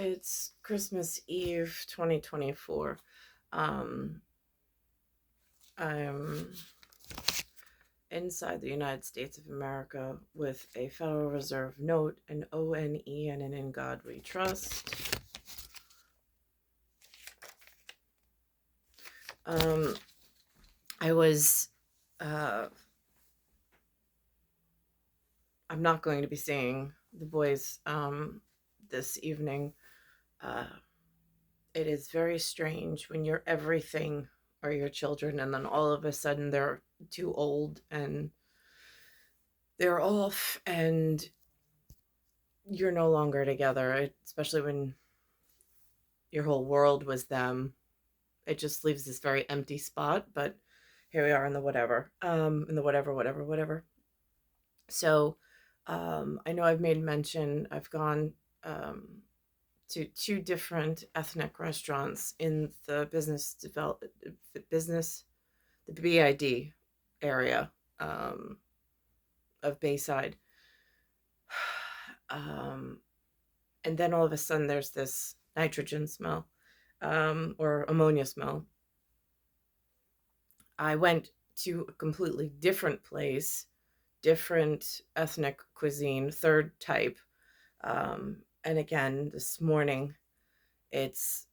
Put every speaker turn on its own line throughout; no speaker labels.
It's Christmas Eve 2024. Um, I'm inside the United States of America with a Federal Reserve note, an ONE, and an In God We Trust. Um, I was, uh, I'm not going to be seeing the boys this evening. Uh, it is very strange when you're everything are your children, and then all of a sudden they're too old and they're off, and you're no longer together, especially when your whole world was them. It just leaves this very empty spot, but here we are in the whatever, whatever. So, I know I've made mention, I've gone um, to two different ethnic restaurants in the business, the BID area of Bayside. Um, and then all of a sudden there's this nitrogen smell, or ammonia smell. I went to a completely different place, different ethnic cuisine, third type. And again, this morning, it's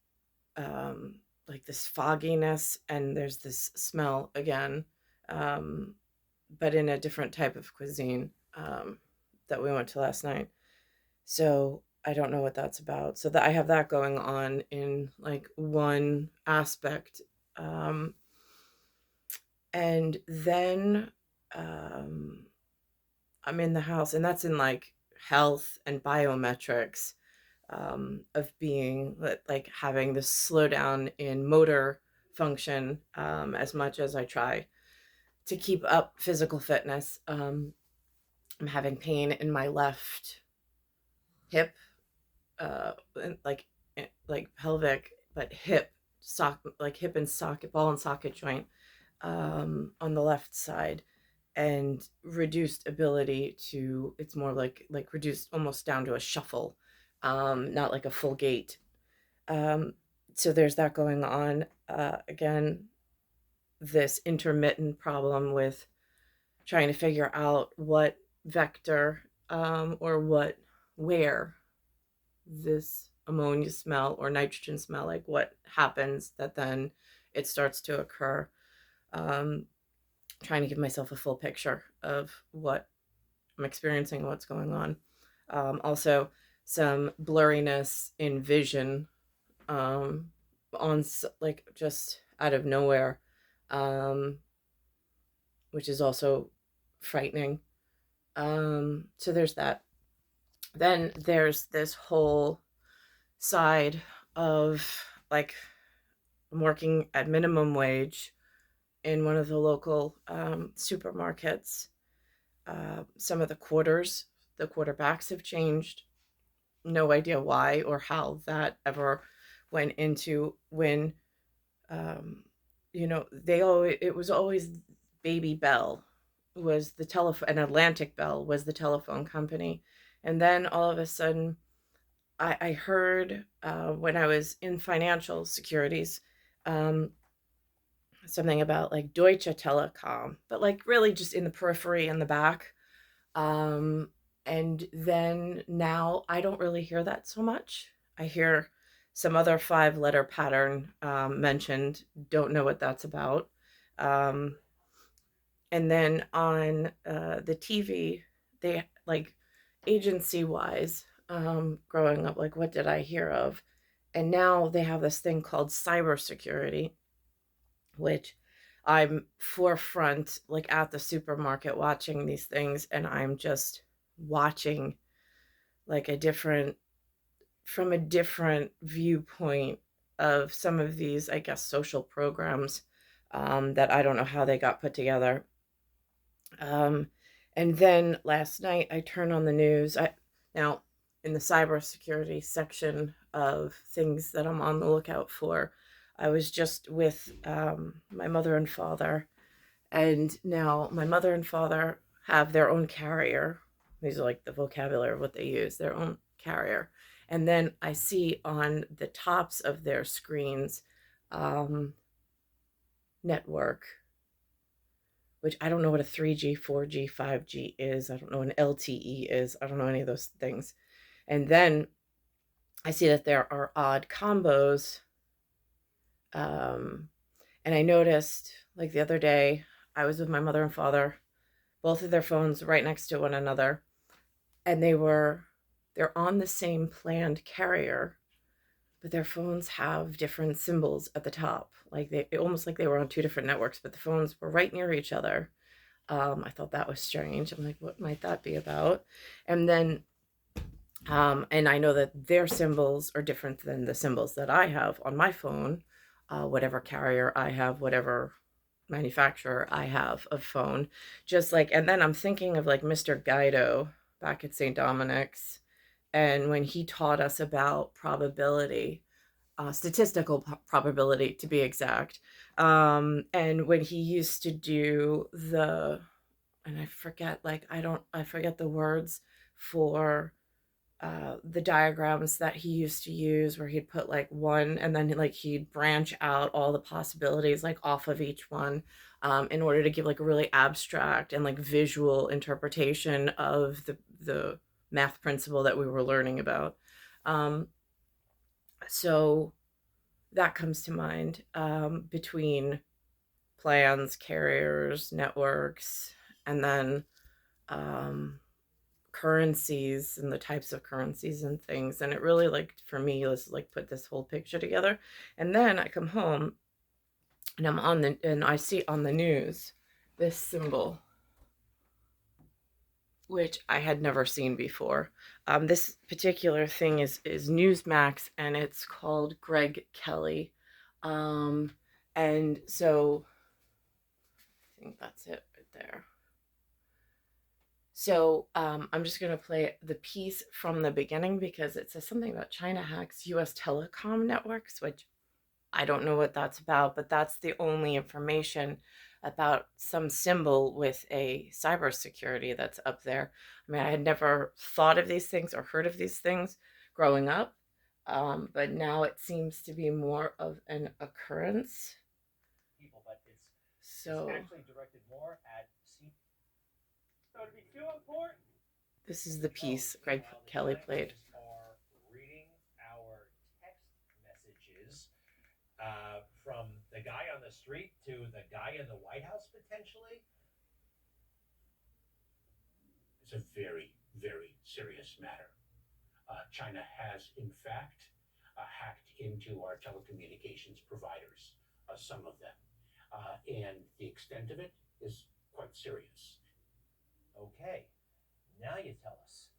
like this fogginess, and there's this smell again, um, but in a different type of cuisine that we went to last night. So I don't know what that's about. So that I have that going on in like one aspect. Um, and then um, I'm in the house, and that's in like health and biometrics, of being like having this slowdown in motor function, as much as I try to keep up physical fitness. I'm having pain in my left hip, like like pelvic, but hip and socket, ball and socket joint, on the left side, and reduced ability to. It's more like reduced almost down to a shuffle, not like a full gait. Um, so there's that going on. Again, this intermittent problem with trying to figure out what vector, or where this ammonia smell or nitrogen smell, like what happens that then it starts to occur. Um, Trying to give myself a full picture of what I'm experiencing, what's going on. Also, some blurriness in vision, um, like just out of nowhere, um, which is also frightening. So there's that. Then there's this whole side of like I'm working at minimum wage in one of the local supermarkets. Some of the quarterbacks have changed. No idea why or how that ever went into when, um, it was always Baby Bell was the telephone, and Atlantic Bell was the telephone company. And then all of a sudden, I heard, when I was in financial securities, um, something about like Deutsche Telecom, but like really just in the periphery in the back. Um, and then now I don't really hear that so much. I hear some other five-letter pattern mentioned. Don't know what that's about. Um, and then on the TV, they like agency wise, growing up, like what did I hear of? And now they have this thing called cybersecurity, which I'm forefront, like at the supermarket watching these things, and I'm just watching like from a different viewpoint of some of these, I guess, social programs, that I don't know how they got put together. Um, and then last night I turned on the news. Now in the cybersecurity section of things that I'm on the lookout for, I was just with my mother and father, and now my mother and father have their own carrier. These are like the vocabulary of what they use, their own carrier. And then I see on the tops of their screens, network, which I don't know what a 3G, 4G, 5G is. I don't know what an LTE is. I don't know any of those things. And then I see that there are odd combos. Um, and I noticed, like the other day, I was with my mother and father, both of their phones right next to one another, and they're on the same planned carrier, but their phones have different symbols at the top. Like they almost like they were on two different networks, but the phones were right near each other. I thought that was strange. I'm like, what might that be about? And then, and I know that their symbols are different than the symbols that I have on my phone, whatever carrier I have, whatever manufacturer I have of phone. Just like, and then I'm thinking of like Mr. Guido back at St. Dominic's, and when he taught us about probability, statistical probability to be exact. And when he used to do and I forget, like, I forget the words for the diagrams that he used to use, where he'd put like one and then like he'd branch out all the possibilities like off of each one, in order to give like a really abstract and like visual interpretation of the math principle that we were learning about. Um, so that comes to mind, between plans, carriers, networks, and then um, currencies and the types of currencies and things. And it really, like, for me, was like put this whole picture together. And then I come home and I see on the news this symbol, which I had never seen before. This particular thing is Newsmax, and it's called Greg Kelly. Um, and so I think that's it right there. So I'm just going to play the piece from the beginning because it says something about China hacks US telecom networks, which I don't know what that's about, but that's the only information about some symbol with a cybersecurity that's up there. I mean, I had never thought of these things or heard of these things growing up, but now it seems to be more of an occurrence. People, but it's actually directed more at. So to be too important. This is the piece Greg Kelly played. Are reading our text messages, from the guy on the street to the guy in the White House potentially. It's a very, very serious matter. China has, in fact, hacked into our telecommunications providers, some of them. And the extent of it is quite serious. Okay, now you tell us.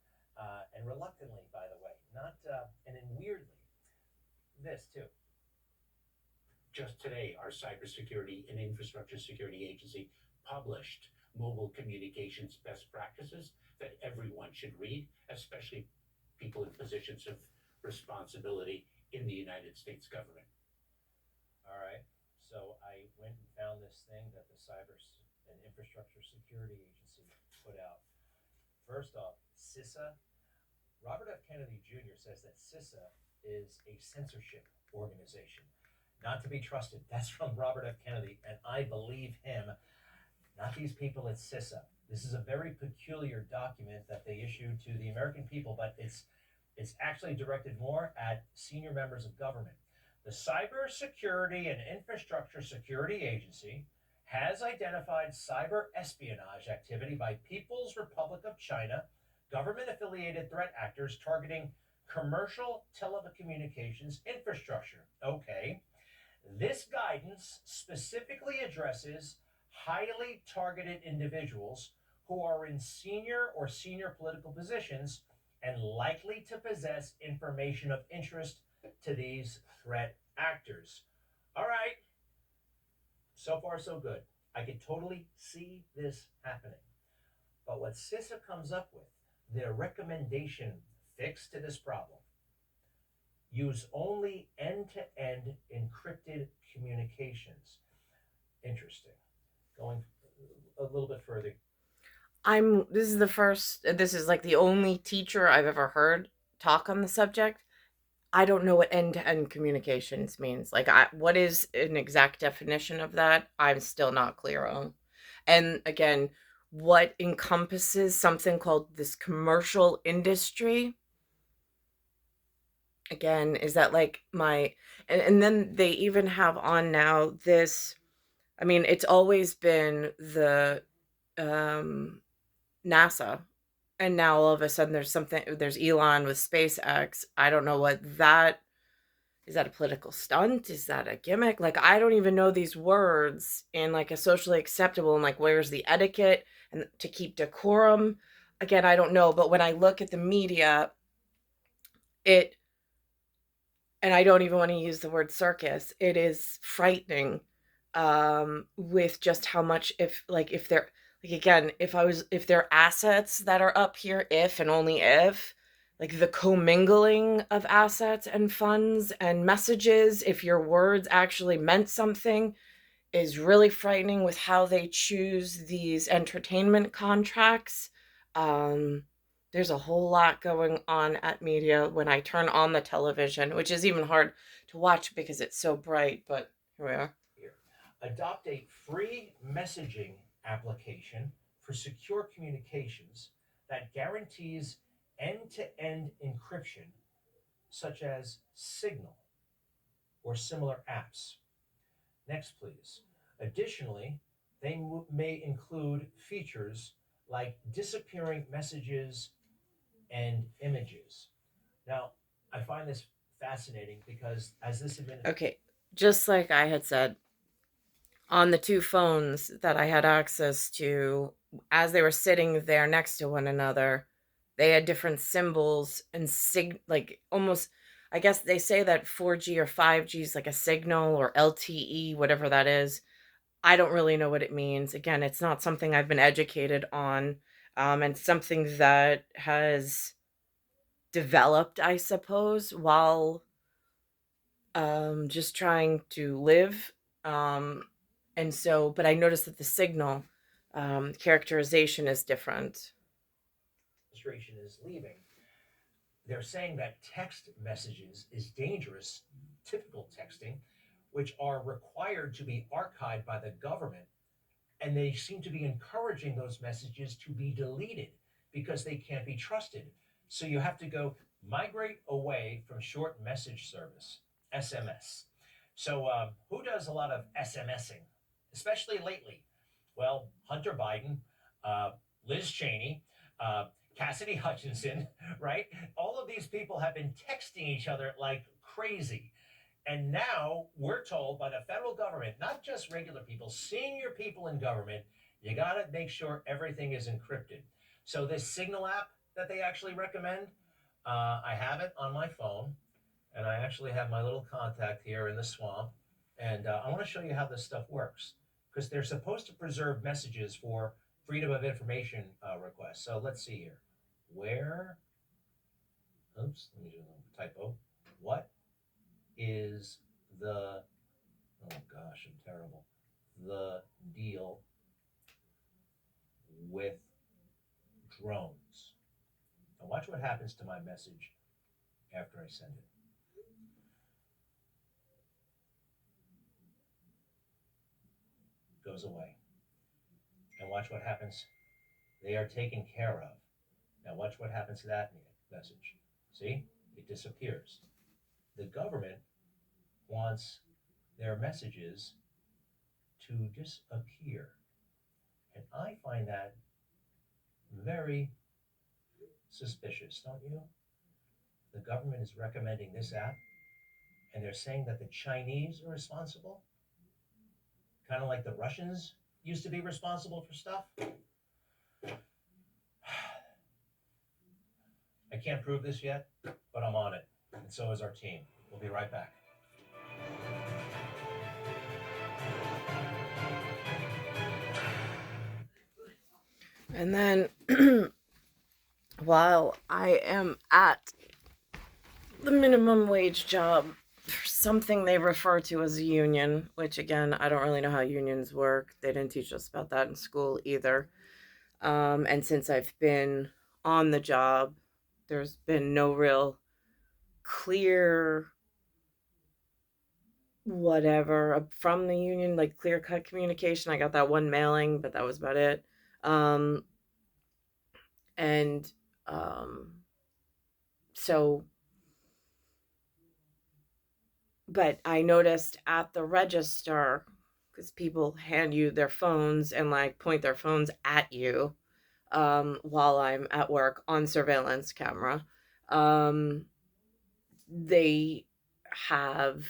And reluctantly, by the way, not, and then weirdly, this too. Just today, our Cybersecurity and Infrastructure Security Agency published mobile communications best practices that everyone should read, especially people in positions of responsibility in the United States government. All right. So I went and found this thing that the Cyber and Infrastructure Security Agency put out. First off, CISA. Robert F. Kennedy Jr. says that CISA is a censorship organization, not to be trusted. That's from Robert F. Kennedy, and I believe him, not these people at CISA. This is a very peculiar document that they issued to the American people, but it's actually directed more at senior members of government. The Cybersecurity and Infrastructure Security Agency has identified cyber espionage activity by People's Republic of China, government affiliated threat actors targeting commercial telecommunications infrastructure. Okay. This guidance specifically addresses highly targeted individuals who are in senior or senior political positions and likely to possess information of interest to these threat actors. All right, so far so good. I can totally see this happening. But what CISA comes up with, their recommendation fix to this problem, use only end-to-end encrypted communications. Interesting. Going a little bit further. This is the first, this is like the only teacher I've ever heard talk on the subject. I don't know what end-to-end communications means. Like, what is an exact definition of that? I'm still not clear on. And again, what encompasses something called this commercial industry? Again, is that like and then they even have on now this, I mean, it's always been the um NASA. And now all of a sudden there's Elon with SpaceX. I don't know what that is. That a political stunt? Is that a gimmick? Like, I don't even know these words in like a socially acceptable, and like, where's the etiquette and to keep decorum? Again, I don't know. But when I look at the media, it, and I don't even want to use the word circus, it is frightening, with just how much, if they're, like, again, if they're assets that are up here, if and only if, like the commingling of assets and funds and messages, if your words actually meant something, is really frightening with how they choose these entertainment contracts. Um, there's a whole lot going on at media when I turn on the television, which is even hard to watch because it's so bright, but here we are.
Here. Adopt a free messaging application for secure communications that guarantees end to end encryption, such as Signal or similar apps. Next, please. Additionally, they may include features like disappearing messages and images. Now, I find this fascinating because as this administration.
Okay, just like I had said, on the two phones that I had access to, as they were sitting there next to one another, they had different symbols and like almost, I guess they say that 4G or 5G is like a signal, or LTE, whatever that is. I don't really know what it means. Again, it's not something I've been educated on, and something that has developed, I suppose, while just trying to live. Um, and so, but I noticed that the signal characterization is different.
Is leaving, they're saying that text messages is dangerous, typical texting, which are required to be archived by the government, and they seem to be encouraging those messages to be deleted because they can't be trusted. So you have to go migrate away from short message service, SMS. So who does a lot of SMSing, especially lately? Well, Hunter Biden, uh, Liz Cheney, uh, Cassidy Hutchinson, right? All of these people have been texting each other like crazy. And now we're told by the federal government, not just regular people, senior people in government, you got to make sure everything is encrypted. So, this Signal app that they actually recommend, I have it on my phone, and I actually have my little contact here in the swamp. And I want to show you how this stuff works because they're supposed to preserve messages for freedom of information requests. So, let's see here. Where, oops, let me do a little typo. What is the, oh gosh, I'm terrible. The deal with drones. Now watch what happens to my message after I send it. It goes away. And watch what happens. They are taken care of. Now watch what happens to that message. See? It disappears. The government wants their messages to disappear. And I find that very suspicious, don't you? The government is recommending this app and they're saying that the Chinese are responsible, kind of like the Russians used to be responsible for stuff. I can't prove this yet, but I'm on it, and so is our team. We'll be right back.
And then, while I am at the minimum wage job, something they refer to as a union, which again, I don't really know how unions work. They didn't teach us about that in school either. And since I've been on the job, there's been no real clear whatever from the union, like clear cut communication. I got that one mailing, but that was about it. Um, and so, but I noticed at the register, because people hand you their phones and like point their phones at you while I'm at work on surveillance camera. Um, they have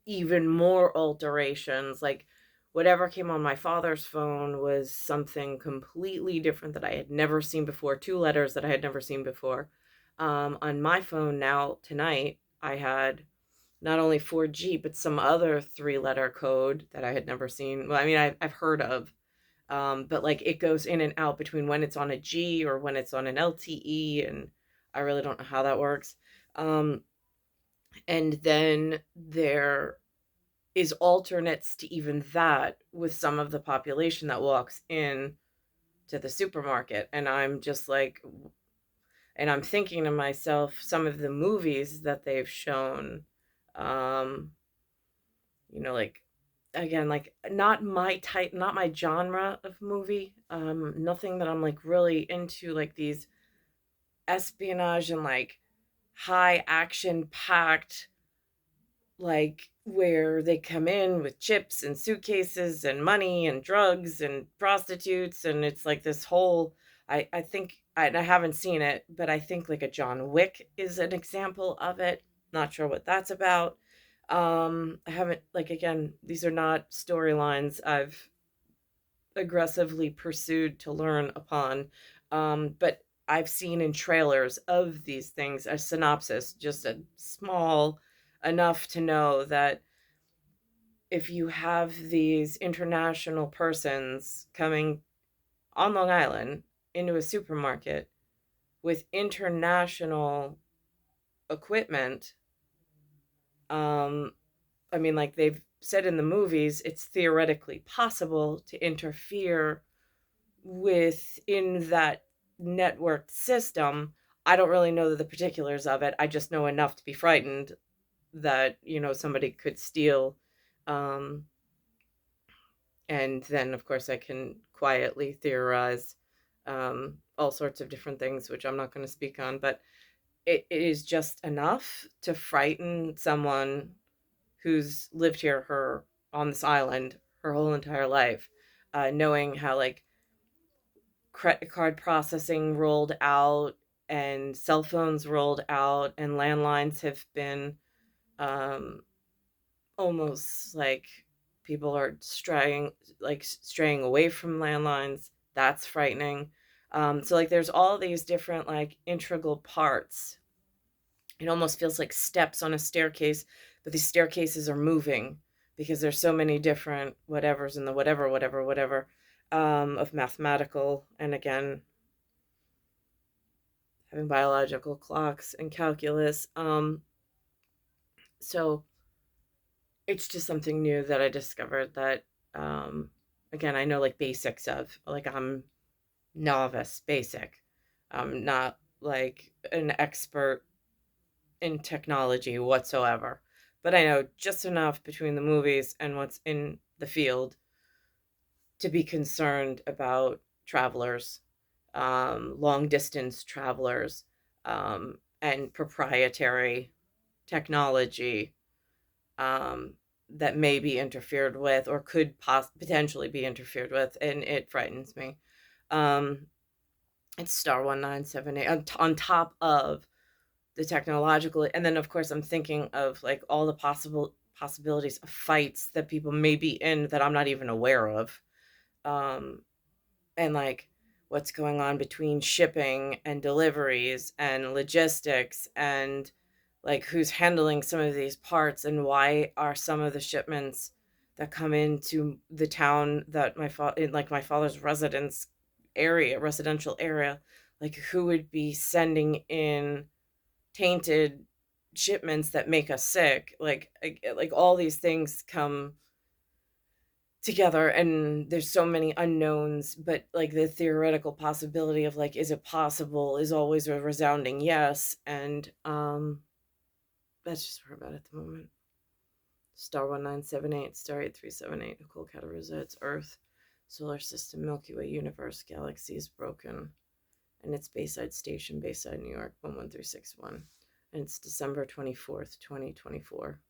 even more alterations. Like whatever came on my father's phone was something completely different that I had never seen before, two letters that I had never seen before. On my phone now tonight, I had not only 4G, but some other three-letter code that I had never seen. Well, I mean, I've heard of, but like it goes in and out between when it's on a G or when it's on an LTE, and I really don't know how that works. Um, and then there is alternates to even that with some of the population that walks in to the supermarket. And I'm just like, and I'm thinking to myself, some of the movies that they've shown, um, like again, like not my type, not my genre of movie. Nothing that I'm like really into, like these espionage and like high action packed, like where they come in with chips and suitcases and money and drugs and prostitutes, and it's like this whole, I think I haven't seen it, but I think like a John Wick is an example of it. Not sure what that's about. I haven't, like, again, these are not storylines I've aggressively pursued to learn upon. But I've seen in trailers of these things a synopsis, just a small enough to know that if you have these international persons coming on Long Island into a supermarket with international equipment, um, I mean, like they've said in the movies, it's theoretically possible to interfere within that networked system. I don't really know the particulars of it. I just know enough to be frightened that, somebody could steal. Um, and then, of course, I can quietly theorize all sorts of different things, which I'm not going to speak on, but it is just enough to frighten someone who's lived here her on this island her whole entire life, knowing how like credit card processing rolled out and cell phones rolled out and landlines have been um, almost like people are straying away from landlines. That's frightening. So like there's all these different like integral parts. It almost feels like steps on a staircase, but these staircases are moving because there's so many different whatevers in the whatever of mathematical, and again, having biological clocks and calculus. So it's just something new that I discovered that, um, again, I know like basics of, like I'm novice basic. I'm not like an expert in technology whatsoever, but I know just enough between the movies and what's in the field to be concerned about travelers, long distance travelers, and proprietary technology, um, that may be interfered with or could potentially be interfered with, and it frightens me. Um, it's star 1978 on top of the technological, and then of course I'm thinking of like all the possibilities of fights that people may be in that I'm not even aware of. Um, and like what's going on between shipping and deliveries and logistics, and like who's handling some of these parts, and why are some of the shipments that come into the town that in like my father's residential area, like who would be sending in tainted shipments that make us sick, like all these things come together, and there's so many unknowns, but like the theoretical possibility of like is it possible is always a resounding yes, and that's just where I'm at the moment. Star 1978, Star 8378, Nicole Cattaruzza, it's Earth, Solar System, Milky Way, Universe, Galaxy is broken, and it's Bayside Station, Bayside, New York, 11361, and it's December 24th, 2024.